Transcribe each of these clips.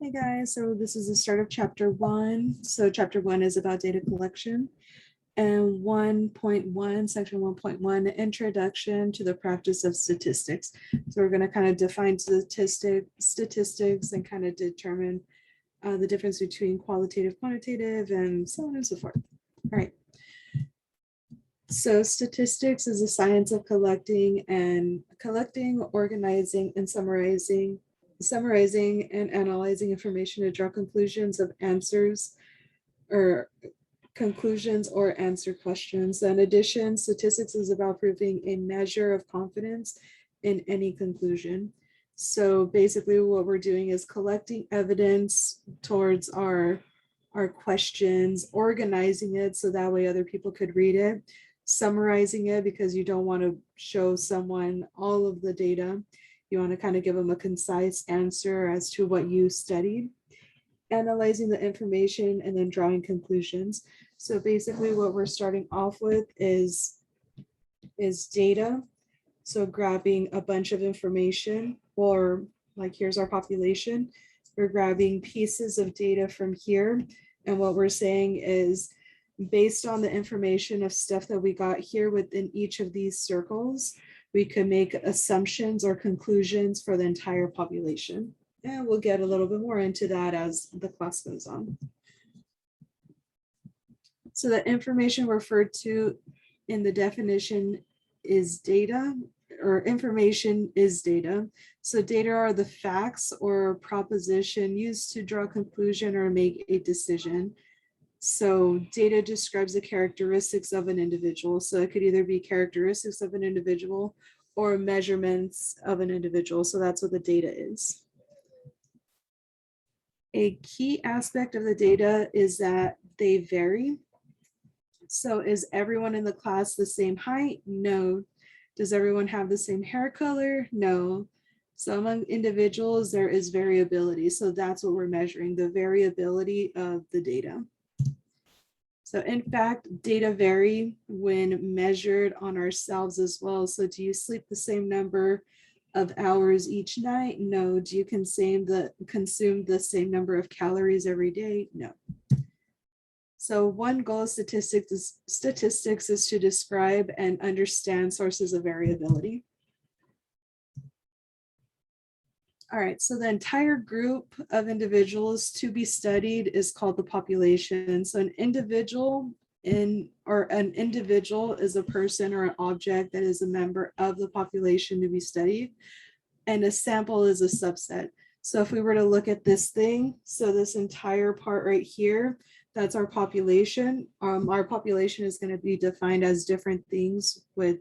Hey guys, so this is the start of chapter 1. So chapter 1 is about data collection. And 1.1, section 1.1, introduction to the practice of statistics. So we're going to kind of define statistics and kind of determine the difference between qualitative, quantitative, and so on and so forth. All right. So statistics is the science of collecting, organizing, and summarizing and analyzing information to draw conclusions of answers or conclusions or answer questions. In addition, statistics is about proving a measure of confidence in any conclusion. So basically what we're doing is collecting evidence towards our questions, organizing it so that way other people could read it, summarizing it because you don't want to show someone all of the data. You want to kind of give them a concise answer as to what you studied, analyzing the information, and then drawing conclusions. So basically what we're starting off with is data. So grabbing a bunch of information, or like here's our population. We're grabbing pieces of data from here. And what we're saying is based on the information of stuff that we got here within each of these circles, we could make assumptions or conclusions for the entire population. And we'll get a little bit more into that as the class goes on. So the information referred to in the definition is data, or information is data. So data are the facts or proposition used to draw a conclusion or make a decision. So data describes the characteristics of an individual. So it could either be characteristics of an individual or measurements of an individual. So that's what the data is. A key aspect of the data is that they vary. So is everyone in the class the same height? No. Does everyone have the same hair color? No. So among individuals, there is variability. So that's what we're measuring, the variability of the data. So in fact, data vary when measured on ourselves as well. So do you sleep the same number of hours each night? No. Do you consume the same number of calories every day? No. So one goal of statistics is to describe and understand sources of variability. All right, so the entire group of individuals to be studied is called the population. So an individual is a person or an object that is a member of the population to be studied, and a sample is a subset. So if we were to look at this thing, so this entire part right here, that's our population. Our population is going to be defined as different things with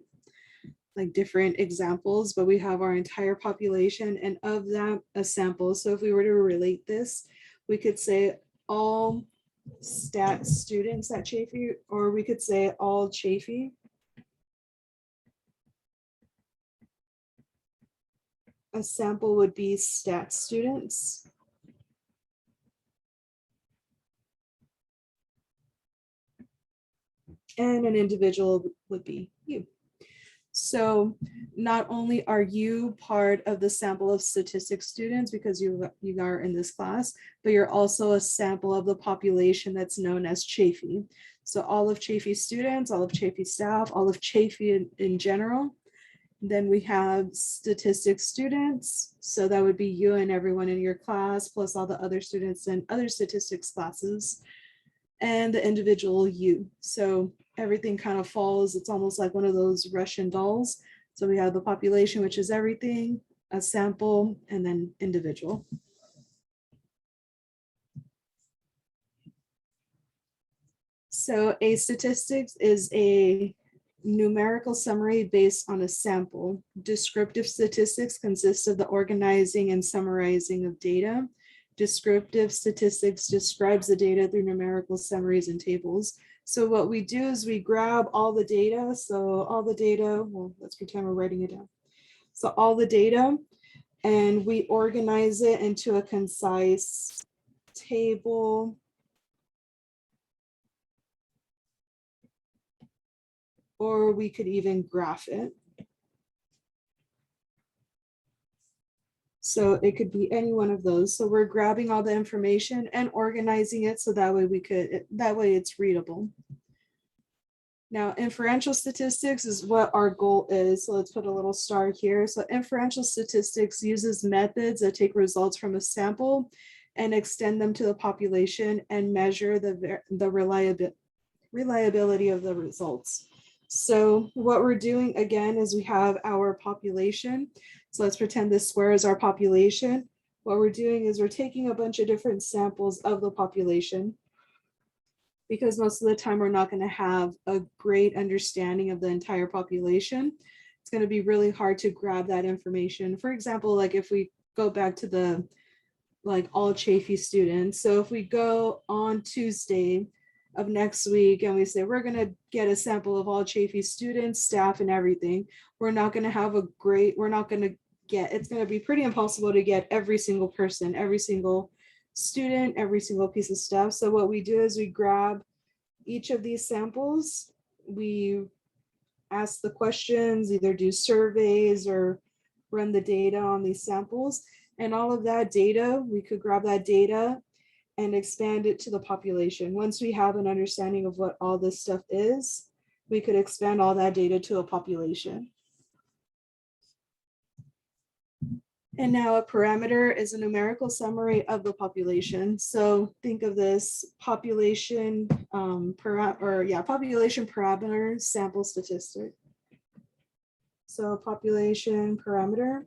like different examples, but we have our entire population, and of that a sample. So if we were to relate this, we could say all stat students at Chaffey, or we could say all Chaffey. A sample would be stat students. And an individual would be you. So not only are you part of the sample of statistics students because you are in this class, but you're also a sample of the population that's known as Chaffey. So all of Chaffey students, all of Chaffey staff, all of Chaffey in general. Then we have statistics students. So that would be you and everyone in your class, plus all the other students in other statistics classes, and the individual you. So everything kind of falls. It's almost like one of those Russian dolls. So we have the population, which is everything, a sample, and then individual. So a statistics is a numerical summary based on a sample. Descriptive statistics consists of the organizing and summarizing of data. Descriptive statistics describes the data through numerical summaries and tables. So what we do is we grab all the data. So all the data, well, let's pretend we're writing it down. So all the data, and we organize it into a concise table. Or we could even graph it. So it could be any one of those. So we're grabbing all the information and organizing it so that way it's readable. Now, inferential statistics is what our goal is. So let's put a little star here. So inferential statistics uses methods that take results from a sample and extend them to the population and measure the reliability of the results. So what we're doing again is we have our population. So let's pretend this square is our population. What we're doing is we're taking a bunch of different samples of the population, because most of the time we're not going to have a great understanding of the entire population. It's going to be really hard to grab that information. For example, like if we go back to the all Chafee students. So if we go on Tuesday of next week and we say we're going to get a sample of all Chafee students, staff, and everything, we're not going to have it's going to be pretty impossible to get every single person, every single student, every single piece of stuff. So what we do is we grab each of these samples, we ask the questions, either do surveys or run the data on these samples, and all of that data, we could grab that data and expand it to the population. Once we have an understanding of what all this stuff is, we could expand all that data to a population. And now a parameter is a numerical summary of the population. So think of this population population parameter sample statistic. So population parameter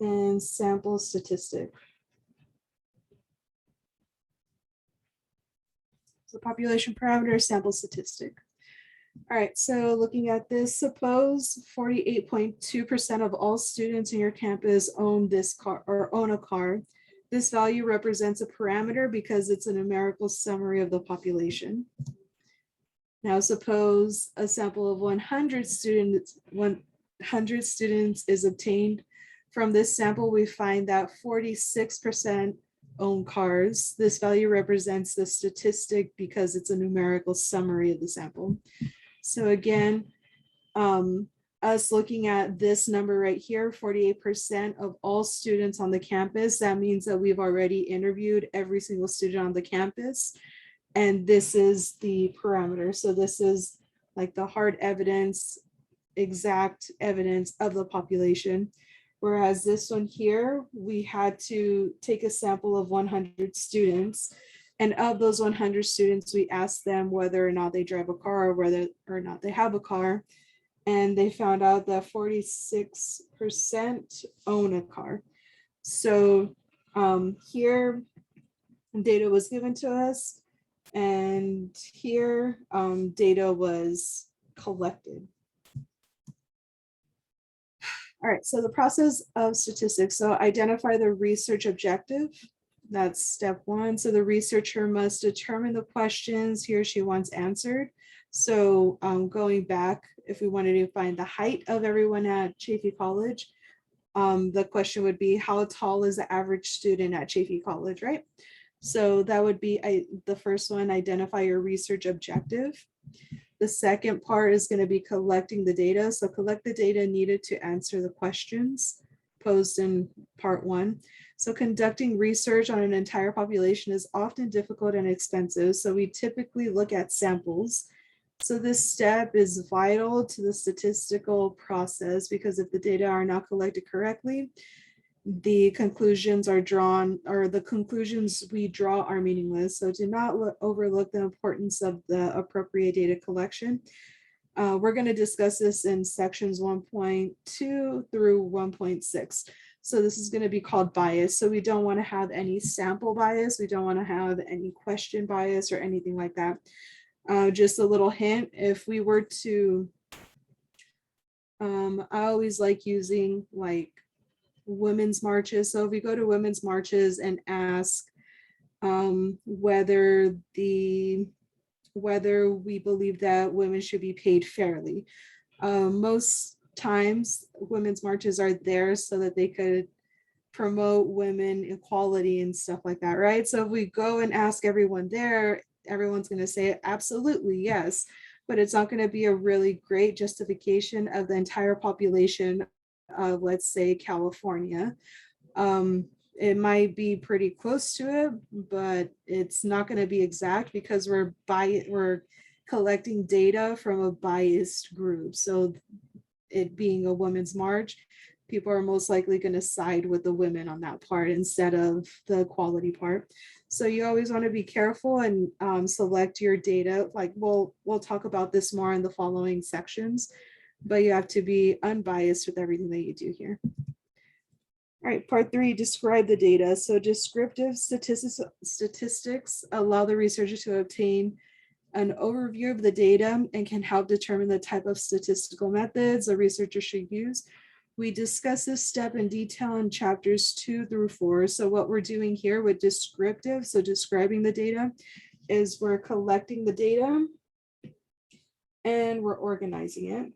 and sample statistic. So population parameter, sample statistic. All right, so looking at this, suppose 48.2% of all students in your campus own this car or own a car. This value represents a parameter because it's a numerical summary of the population. Now, suppose a sample of 100 students is obtained. From this sample, we find that 46% own cars. This value represents the statistic because it's a numerical summary of the sample. So again, us looking at this number right here, 48% of all students on the campus, that means that we've already interviewed every single student on the campus. And this is the parameter. So this is like the hard evidence, exact evidence of the population. Whereas this one here, we had to take a sample of 100 students. And of those 100 students, we asked them whether or not they drive a car or whether or not they have a car. And they found out that 46% own a car. So here, data was given to us. And here, data was collected. All right, so the process of statistics. So identify the research objective. That's step one. So the researcher must determine the questions he or she wants answered. So going back, if we wanted to find the height of everyone at Chafee College, the question would be, how tall is the average student at Chafee College, right? So that would be the first one, identify your research objective. The second part is going to be collecting the data. So collect the data needed to answer the questions posed in part one. So conducting research on an entire population is often difficult and expensive. So we typically look at samples. So this step is vital to the statistical process because if the data are not collected correctly, the conclusions are drawn, or the conclusions we draw are meaningless. So do not overlook the importance of the appropriate data collection. We're going to discuss this in sections 1.2 through 1.6. So this is going to be called bias. So we don't want to have any sample bias. We don't want to have any question bias or anything like that. Just a little hint, if we were to, I always like using like women's marches. So if we go to women's marches and ask whether we believe that women should be paid fairly. Most times women's marches are there so that they could promote women equality and stuff like that, right? So if we go and ask everyone there, everyone's going to say absolutely yes. but it's not going to be a really great justification of the entire population of, let's say, California. It might be pretty close to it, but it's not going to be exact because we're collecting data from a biased group. So it being a women's march, people are most likely going to side with the women on that part instead of the equality part. So you always want to be careful and select your data. Like we'll talk about this more in the following sections, but you have to be unbiased with everything that you do here. All right, part 3, describe the data. So descriptive statistics allow the researcher to obtain an overview of the data and can help determine the type of statistical methods a researcher should use. We discuss this step in detail in chapters 2 through 4. So what we're doing here with descriptive, so describing the data, is we're collecting the data and we're organizing it.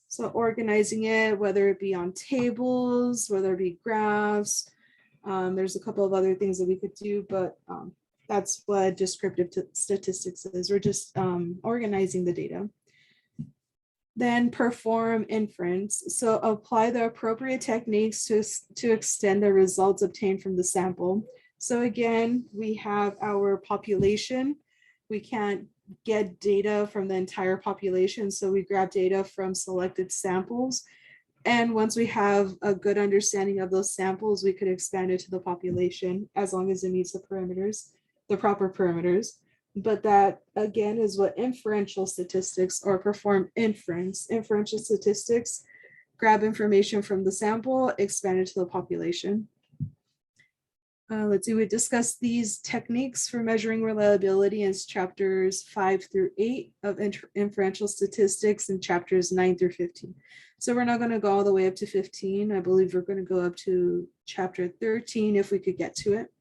So organizing it, whether it be on tables, whether it be graphs, there's a couple of other things that we could do, but that's what descriptive statistics is. We're just organizing the data. Then perform inference. So apply the appropriate techniques to extend the results obtained from the sample. So again, we have our population. We can't get data from the entire population, so we grab data from selected samples. And once we have a good understanding of those samples, we could expand it to the population as long as it meets the parameters, the proper parameters. But that again is what inferential statistics, or perform inference. Inferential statistics grab information from the sample, expand it to the population. Let's see, we discussed these techniques for measuring reliability in chapters 5 through 8 of inferential statistics and chapters 9 through 15. So we're not going to go all the way up to 15. I believe we're going to go up to chapter 13 if we could get to it.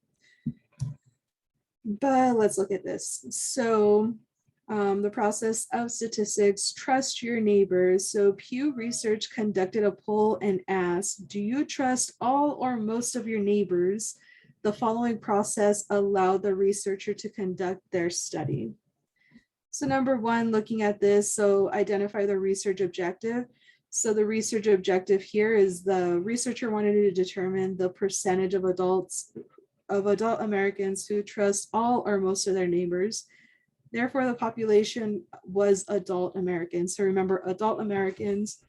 But let's look at this. So the process of statistics, trust your neighbors. So Pew Research conducted a poll and asked, do you trust all or most of your neighbors? The following process allowed the researcher to conduct their study. So number 1, looking at this, so identify the research objective. So the research objective here is the researcher wanted to determine the percentage of adult Americans who trust all or most of their neighbors. Therefore, the population was adult Americans. So remember, adult Americans,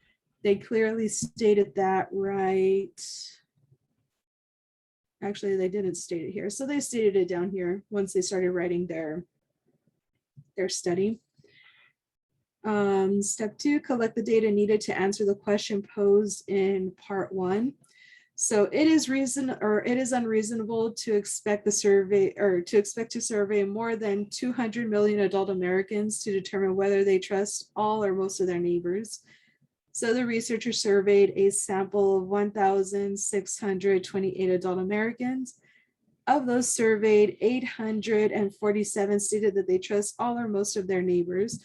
they clearly stated that, right? Actually, they didn't state it here. So they stated it down here once they started writing their study. Step 2, collect the data needed to answer the question posed in part 1. So it is unreasonable to expect to survey more than 200 million adult Americans to determine whether they trust all or most of their neighbors. So the researcher surveyed a sample of 1,628 adult Americans. Of those surveyed, 847 stated that they trust all or most of their neighbors.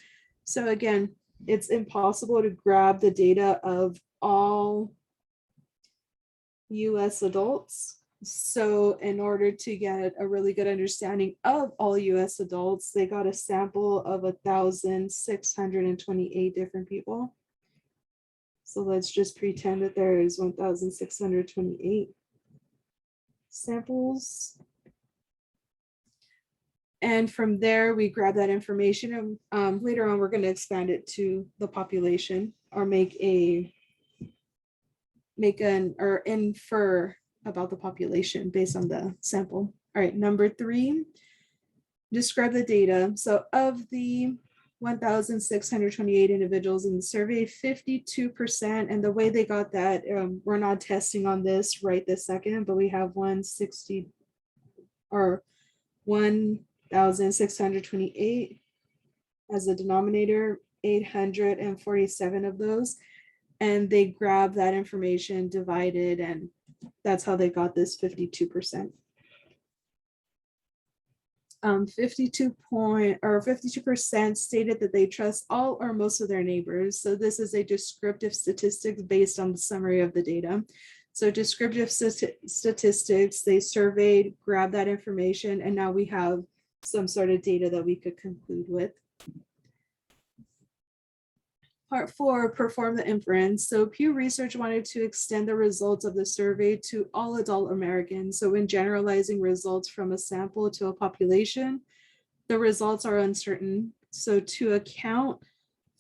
So again, it's impossible to grab the data of all US adults. So in order to get a really good understanding of all US adults, they got a sample of 1,628 different people. So let's just pretend that there is 1,628 samples. And from there, we grab that information, and later on, we're going to expand it to the population, or infer about the population based on the sample. All right, number 3, describe the data. So of the 1,628 individuals in the survey, 52%, and the way they got that, we're not testing on this right this second, but we have 1,628 as a denominator, 847 of those, and they grabbed that information, divided, and that's how they got this 52%. 52% stated that they trust all or most of their neighbors. So this is a descriptive statistics based on the summary of the data. So descriptive statistics, they surveyed, grabbed that information, and now we have some sort of data that we could conclude with. Part 4, perform the inference. So Pew Research wanted to extend the results of the survey to all adult Americans. So when generalizing results from a sample to a population, the results are uncertain. So to account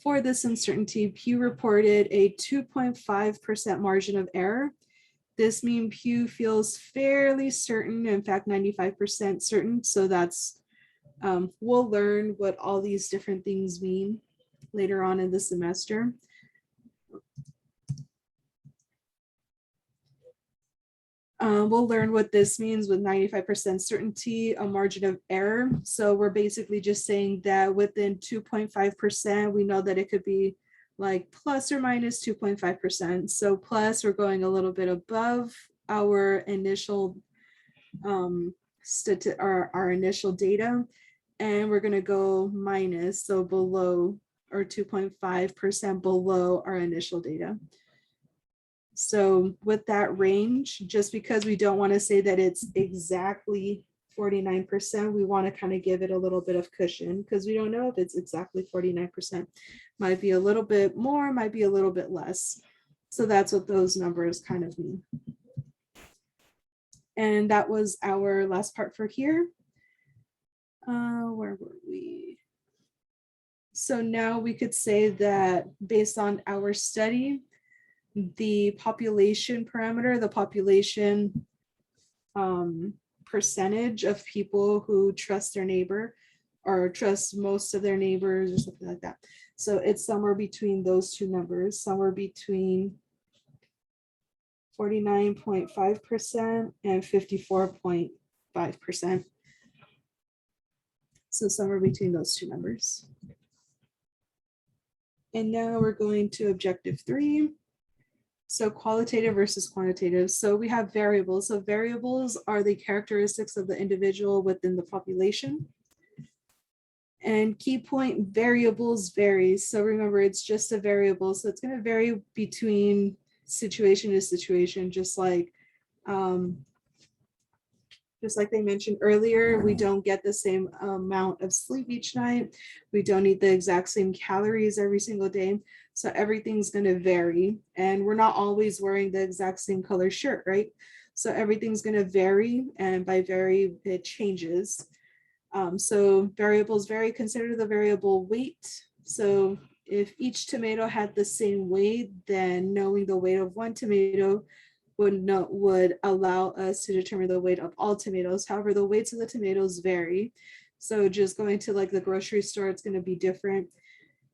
for this uncertainty, Pew reported a 2.5% margin of error. This means Pew feels fairly certain, in fact, 95% certain. So that's, we'll learn what all these different things mean later on in the semester. We'll learn what this means with 95% certainty, a margin of error. So we're basically just saying that within 2.5%, we know that it could be like plus or minus 2.5%. So plus, we're going a little bit above our initial our initial data, and we're going to go minus, so below, or 2.5% below our initial data. So with that range, just because we don't want to say that it's exactly 49%, we want to kind of give it a little bit of cushion, because we don't know if it's exactly 49%. Might be a little bit more, might be a little bit less. So that's what those numbers kind of mean. And that was our last part for here. Where were we? So now we could say that based on our study, the population parameter, the population percentage of people who trust their neighbor or trust most of their neighbors or something like that. So it's somewhere between those two numbers, somewhere between 49.5% and 54.5%. So somewhere between those two numbers. And now we're going to objective 3. So qualitative versus quantitative. So we have variables. So variables are the characteristics of the individual within the population. And key point, variables vary. So remember, it's just a variable. So it's going to vary between situation to situation, just like they mentioned earlier, we don't get the same amount of sleep each night. We don't eat the exact same calories every single day. So everything's going to vary, and we're not always wearing the exact same color shirt, right? So everything's going to vary, and by vary, it changes. So variables vary. Consider the variable weight. So if each tomato had the same weight, then knowing the weight of one tomato would allow us to determine the weight of all tomatoes. However, the weights of the tomatoes vary. So just going to like the grocery store, it's going to be different.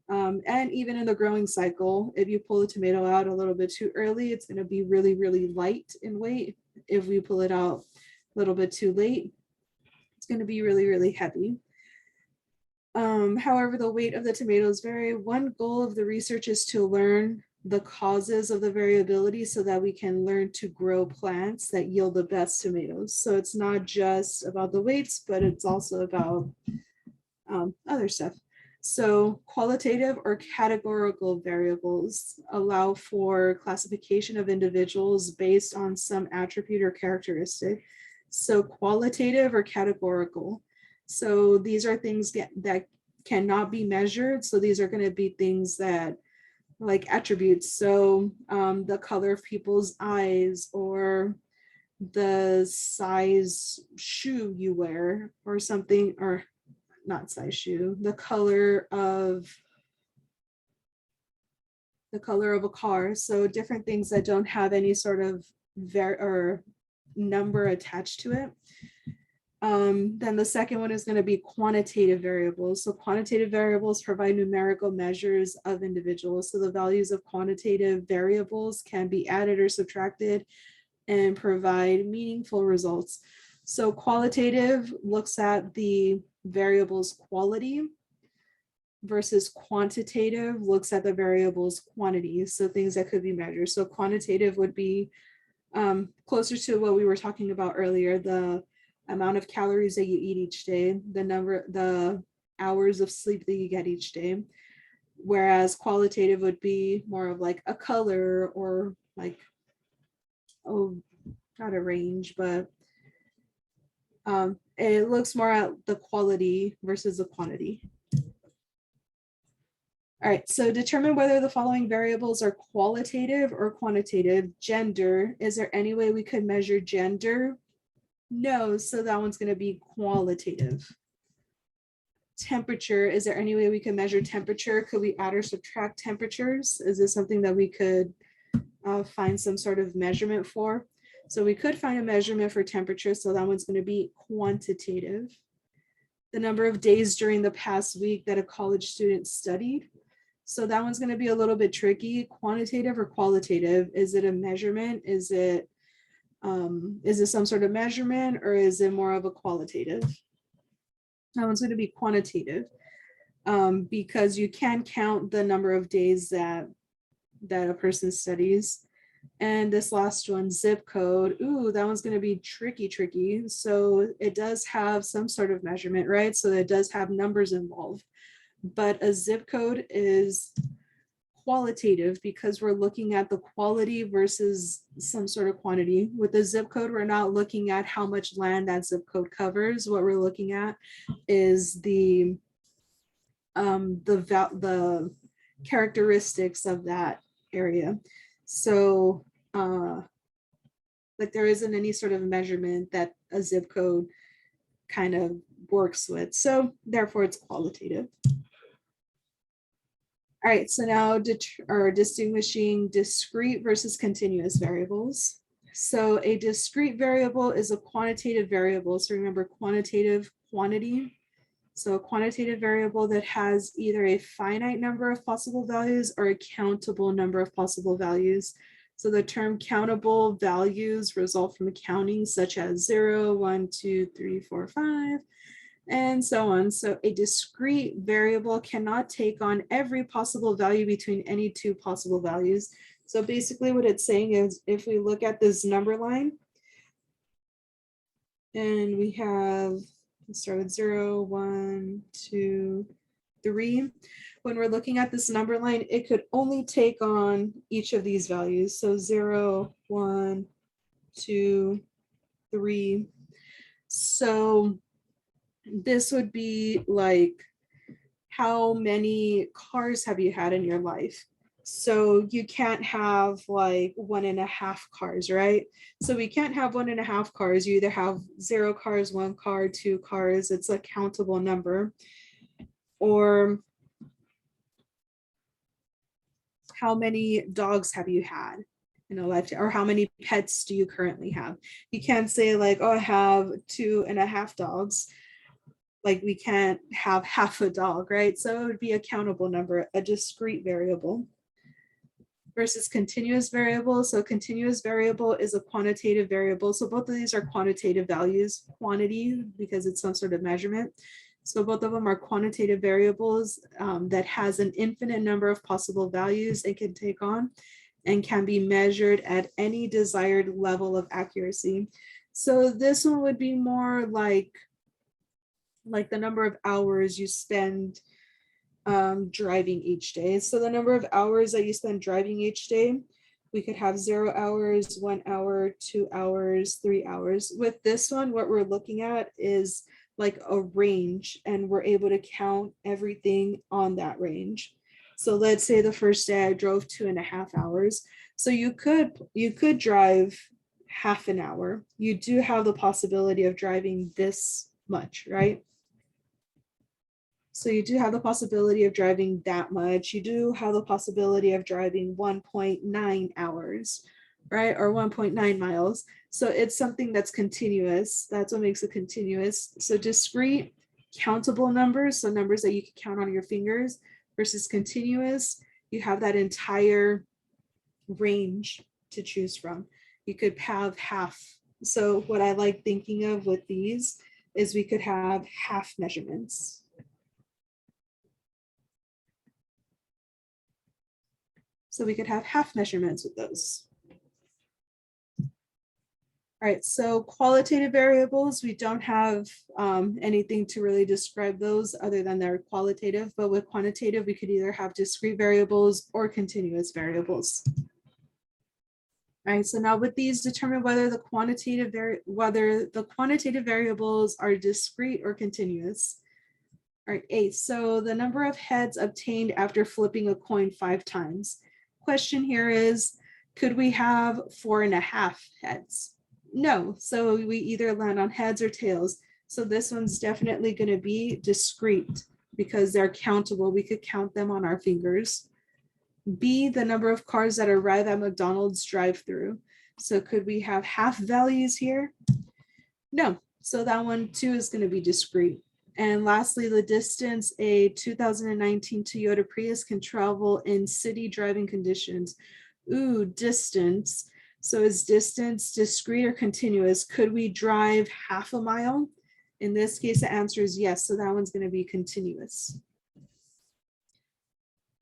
And even in the growing cycle, if you pull a tomato out a little bit too early, it's going to be really, really light in weight. If we pull it out a little bit too late, it's going to be really, really heavy. However, the weight of the tomatoes vary. One goal of the research is to learn the causes of the variability so that we can learn to grow plants that yield the best tomatoes. So it's not just about the weights, but it's also about other stuff. So qualitative or categorical variables allow for classification of individuals based on some attribute or characteristic. So qualitative or categorical. So these are things that cannot be measured. So these are going to be things that like attributes. So the color of people's eyes, or the size shoe you wear, or something, or not size shoe, the color of a car. So different things that don't have any sort of number attached to it. Then the second one is going to be quantitative variables. So quantitative variables provide numerical measures of individuals. So the values of quantitative variables can be added or subtracted and provide meaningful results. So qualitative looks at the variable's quality, versus quantitative looks at the variable's quantity. So things that could be measured. So quantitative would be closer to what we were talking about earlier, the amount of calories that you eat each day, the hours of sleep that you get each day. Whereas qualitative would be more of like a color, or like oh, not a range, but it looks more at the quality versus the quantity. All right, so determine whether the following variables are qualitative or quantitative. Gender, is there any way we could measure gender? No, so that one's going to be qualitative. Temperature, is there any way we can measure temperature? Could we add or subtract temperatures? Is this something that we could find some sort of measurement for? So we could find a measurement for temperature, so that one's going to be quantitative. The number of days during the past week that a college student studied. So that one's going to be a little bit tricky. Quantitative or qualitative? Is it a measurement? Is it some sort of measurement, or is it more of a qualitative? That one's going to be quantitative, because you can count the number of days that a person studies. And this last one, zip code. Ooh, that one's going to be tricky. So it does have some sort of measurement, right? So it does have numbers involved. But a zip code is qualitative because we're looking at the quality versus some sort of quantity. With the zip code, we're not looking at how much land that zip code covers. What we're looking at is the characteristics of that area. So like there isn't any sort of measurement that a zip code kind of works with. So therefore it's qualitative. All right, so now distinguishing discrete versus continuous variables. So a discrete variable is a quantitative variable. So remember, quantitative, quantity. So a quantitative variable that has either a finite number of possible values or a countable number of possible values. So the term countable values result from counting, such as 0, 1, 2, 3, 4, 5. And so on. So a discrete variable cannot take on every possible value between any two possible values. So basically what it's saying is, if we look at this number line, and we have, let's start with 0, 1, 2, 3. When we're looking at this number line, it could only take on each of these values. So 0, 1, 2, 3. So this would be like, how many cars have you had in your life? So you can't have like 1.5 cars, right? So we can't have 1.5 cars. You either have 0 cars, 1 car, 2 cars. It's a countable number. Or how many dogs have you had in a lifetime? Or how many pets do you currently have? You can't say like, oh, I have 2.5 dogs. Like we can't have half a dog, right? So it would be a countable number, a discrete variable. Versus continuous variable. So continuous variable is a quantitative variable. So both of these are quantitative values, quantity, because it's some sort of measurement. So both of them are quantitative variables that has an infinite number of possible values it can take on and can be measured at any desired level of accuracy. So this one would be more like the number of hours you spend driving each day. So the number of hours that you spend driving each day, we could have 0 hours, 1 hour, 2 hours, 3 hours. With this one, what we're looking at is like a range, and we're able to count everything on that range. So let's say the first day I drove 2.5 hours. So you could drive half an hour. You do have the possibility of driving this much, right? So you do have the possibility of driving that much. You do have the possibility of driving 1.9 hours, right? Or 1.9 miles. So it's something that's continuous. That's what makes it continuous. So discrete, countable numbers, so numbers that you can count on your fingers, versus continuous, you have that entire range to choose from. You could have half. So what I like thinking of with these is we could have half measurements. So we could have half measurements with those. All right, so qualitative variables, we don't have anything to really describe those other than they're qualitative, but with quantitative, we could either have discrete variables or continuous variables. All right, so now with these, determine whether the quantitative variables are discrete or continuous. All right, 8. So the number of heads obtained after flipping a coin 5 times. Question here is, could we have 4.5 heads? No, so we either land on heads or tails. So this one's definitely going to be discrete because they're countable. We could count them on our fingers. B, the number of cars that arrive at McDonald's drive-through. So could we have half values here? No, so that one too is going to be discrete. And lastly, the distance a 2019 Toyota Prius can travel in city driving conditions. Ooh, distance. So is distance discrete or continuous? Could we drive half a mile? In this case, the answer is yes. So that one's going to be continuous.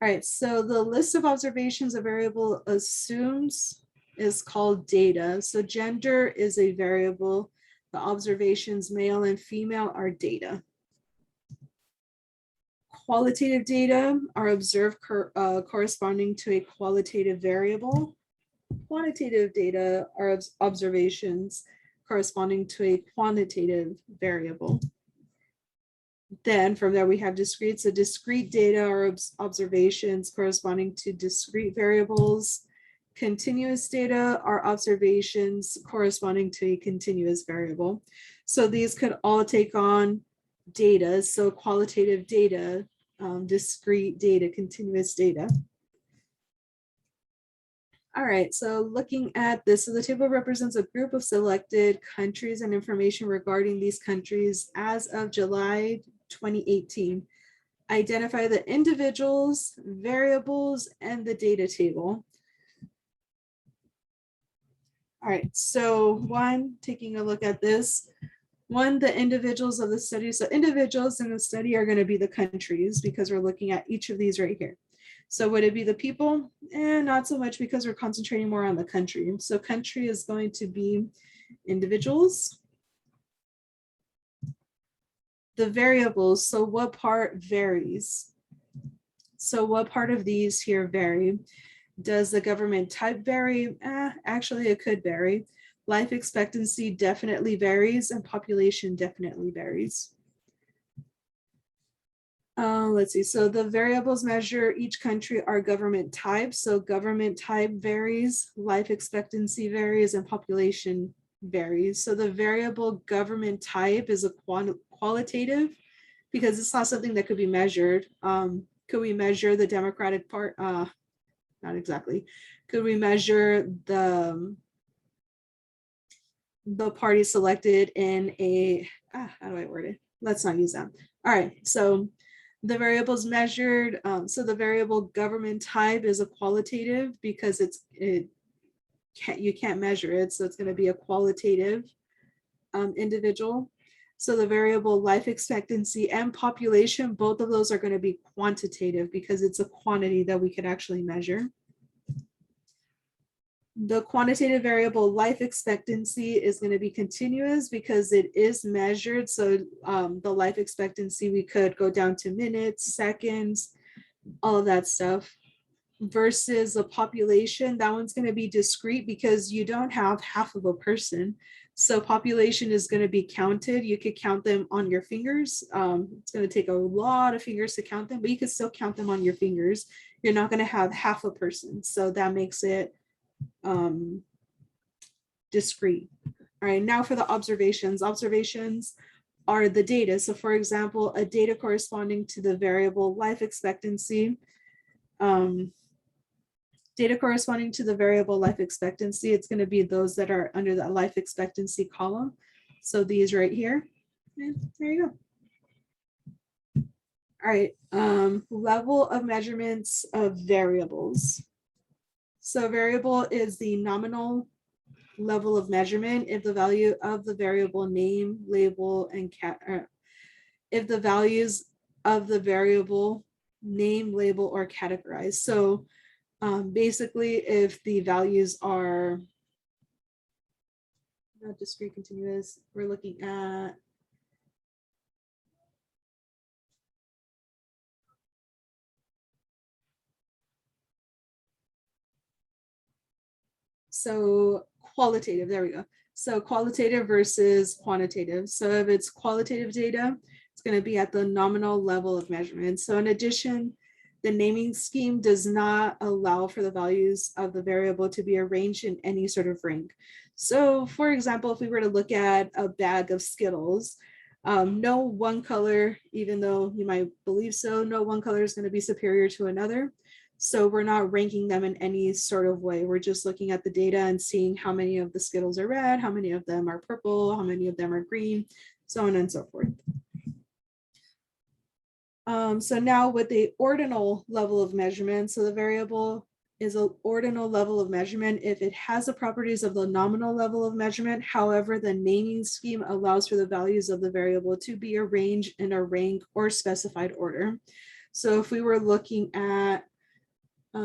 All right, so the list of observations a variable assumes is called data. So gender is a variable. The observations male and female are data. Qualitative data are observed corresponding to a qualitative variable. Quantitative data are observations corresponding to a quantitative variable. Then from there we have discrete. So discrete data are observations corresponding to discrete variables. Continuous data are observations corresponding to a continuous variable. So these could all take on data. So qualitative data, discrete data, continuous data. All right, so looking at this, so the table represents a group of selected countries and information regarding these countries as of July 2018. Identify the individuals, variables, and the data table. All right, so one, taking a look at this, one, the individuals of the study. So individuals in the study are going to be the countries because we're looking at each of these right here. So would it be the people? Not so much because we're concentrating more on the country. So country is going to be individuals. The variables, so what part varies? So what part of these here vary? Does the government type vary? Actually, it could vary. Life expectancy definitely varies and population definitely varies. Let's see, so the variables measure each country are government types. So government type varies, life expectancy varies, and population varies. So the variable government type is a qualitative because it's not something that could be measured. Could we measure the Democratic part? Not exactly. Could we measure the party selected in a, how do I word it? Let's not use that. All right, so the variables measured, so the variable government type is a qualitative because you can't measure it, so it's going to be a qualitative individual. So the variable life expectancy and population, both of those are going to be quantitative because it's a quantity that we could actually measure. The quantitative variable life expectancy is going to be continuous because it is measured. So the life expectancy, we could go down to minutes, seconds, all of that stuff. Versus the population, that one's going to be discrete because you don't have half of a person. So population is going to be counted. You could count them on your fingers. It's going to take a lot of fingers to count them, but you can still count them on your fingers. You're not going to have half a person. So that makes it discrete. All right, now for the observations. Observations are the data. So for example, a data corresponding to the variable life expectancy, data corresponding to the variable life expectancy, it's going to be those that are under the life expectancy column. So these right here, and there you go. All right, level of measurements of variables. So variable is the nominal level of measurement if the value of the variable name, label, and if the values of the variable name, label, or categorize. So basically, if the values are not discrete, continuous, we're looking at So qualitative, there we go. So qualitative versus quantitative. So if it's qualitative data, it's going to be at the nominal level of measurement. So in addition, the naming scheme does not allow for the values of the variable to be arranged in any sort of rank. So for example, if we were to look at a bag of Skittles, no one color, even though you might believe so, no one color is going to be superior to another. So we're not ranking them in any sort of way. We're just looking at the data and seeing how many of the Skittles are red, how many of them are purple, how many of them are green, so on and so forth. So now with the ordinal level of measurement, so the variable is an ordinal level of measurement if it has the properties of the nominal level of measurement. However, the naming scheme allows for the values of the variable to be arranged in a rank or specified order. So if we were looking at, I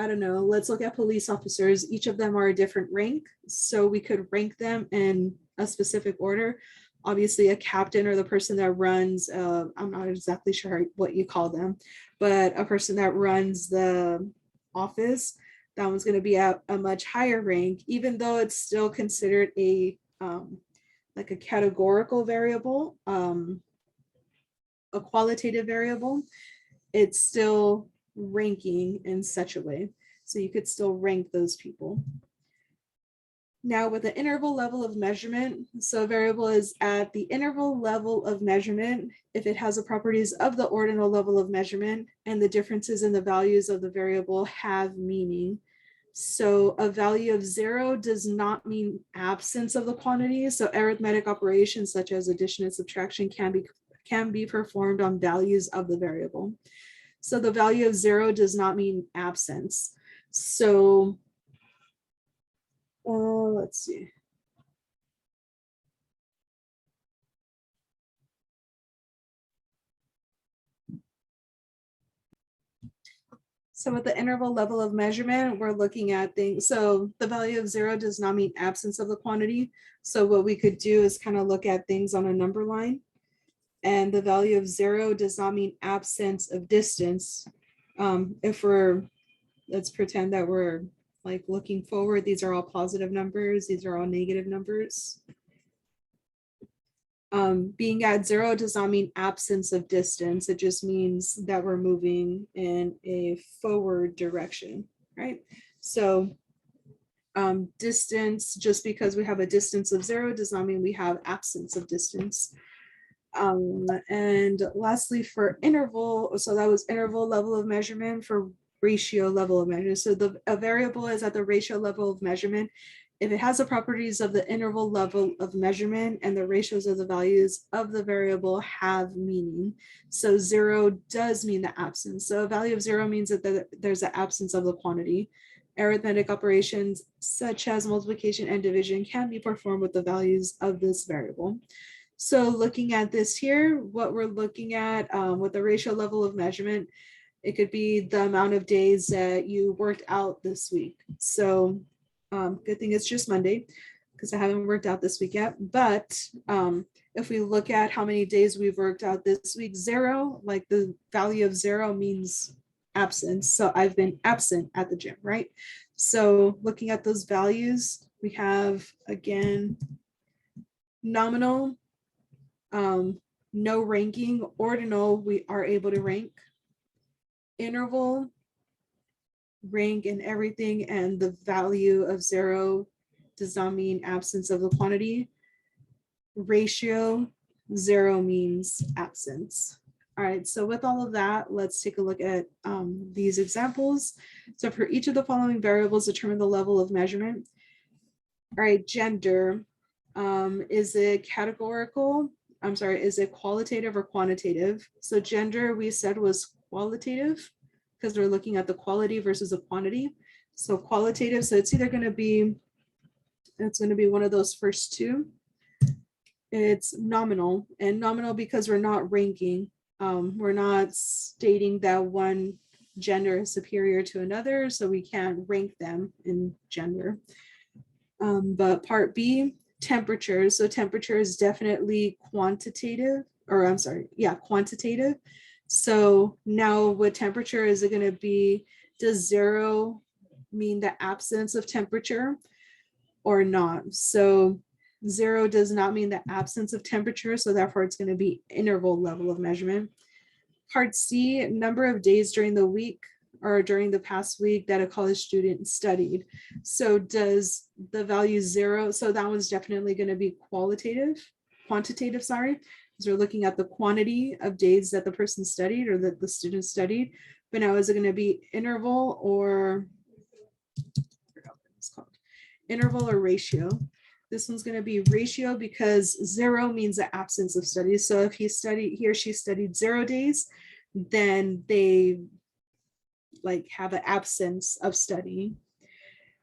don't know, let's look at police officers. Each of them are a different rank. So we could rank them in a specific order. Obviously a captain or the person that runs, I'm not exactly sure what you call them, but a person that runs the office, that one's going to be at a much higher rank, even though it's still considered a like a categorical variable, a qualitative variable. It's still ranking in such a way. So you could still rank those people. Now with the interval level of measurement, so a variable is at the interval level of measurement if it has the properties of the ordinal level of measurement and the differences in the values of the variable have meaning. So a value of 0 does not mean absence of the quantity. So arithmetic operations such as addition and subtraction can be performed on values of the variable. So the value of 0 does not mean absence. So let's see. So with the interval level of measurement, we're looking at things. So the value of 0 does not mean absence of the quantity. So what we could do is kind of look at things on a number line. And the value of 0 does not mean absence of distance. If we're, let's pretend that we're like looking forward, these are all positive numbers, these are all negative numbers. Being at 0 does not mean absence of distance. It just means that we're moving in a forward direction, right? So distance, just because we have a distance of 0 does not mean we have absence of distance. And lastly, for interval, so that was interval level of measurement. For ratio level of measurement, so a variable is at the ratio level of measurement if it has the properties of the interval level of measurement and the ratios of the values of the variable have meaning. So 0 does mean the absence. So a value of 0 means that there's an absence of the quantity. Arithmetic operations such as multiplication and division can be performed with the values of this variable. So looking at this here, what we're looking at with the ratio level of measurement, it could be the amount of days that you worked out this week. So good thing it's just Monday because I haven't worked out this week yet. But if we look at how many days we've worked out this week, 0, like the value of 0 means absence. So I've been absent at the gym, right? So looking at those values, we have, again, nominal, no ranking. Ordinal, we are able to rank. Interval, rank and everything, and the value of 0 does not mean absence of the quantity. Ratio, 0 means absence. All right, so with all of that, let's take a look at these examples. So for each of the following variables, determine the level of measurement. All right, gender, is it categorical? I'm sorry, is it qualitative or quantitative? So gender, we said, was qualitative because we're looking at the quality versus the quantity. So qualitative, so it's either going to be, it's going to be one of those first two. It's nominal, and nominal because we're not ranking. We're not stating that one gender is superior to another, so we can't rank them in gender. But part B, temperature. So temperature is definitely quantitative, or I'm sorry, yeah, quantitative. So now with temperature, is it going to be, does 0 mean the absence of temperature or not. So 0 does not mean the absence of temperature, so therefore it's going to be interval level of measurement. Part C, number of days during the week or during the past week that a college student studied. So does the value 0, so that one's definitely going to be quantitative, sorry, because we're looking at the quantity of days that the person studied or that the student studied. But now is it going to be interval or interval or ratio? This one's going to be ratio because 0 means the absence of studies. So if he or she studied 0 days, then they like have an absence of study.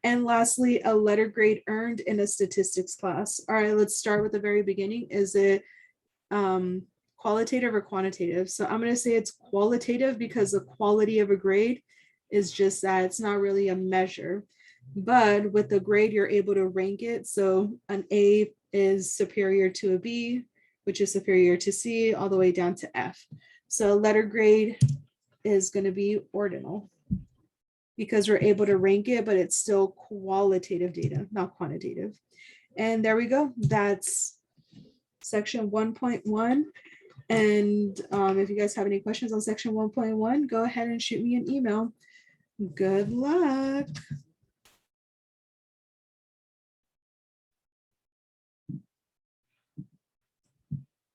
And lastly, a letter grade earned in a statistics class. All right, let's start with the very beginning. Is it qualitative or quantitative? So I'm going to say it's qualitative because the quality of a grade is just that it's not really a measure. But with the grade, you're able to rank it. So an A is superior to a B, which is superior to C, all the way down to F. So letter grade is going to be ordinal because we're able to rank it, but it's still qualitative data, not quantitative. And there we go. That's section 1.1. And if you guys have any questions on section 1.1, go ahead and shoot me an email. Good luck.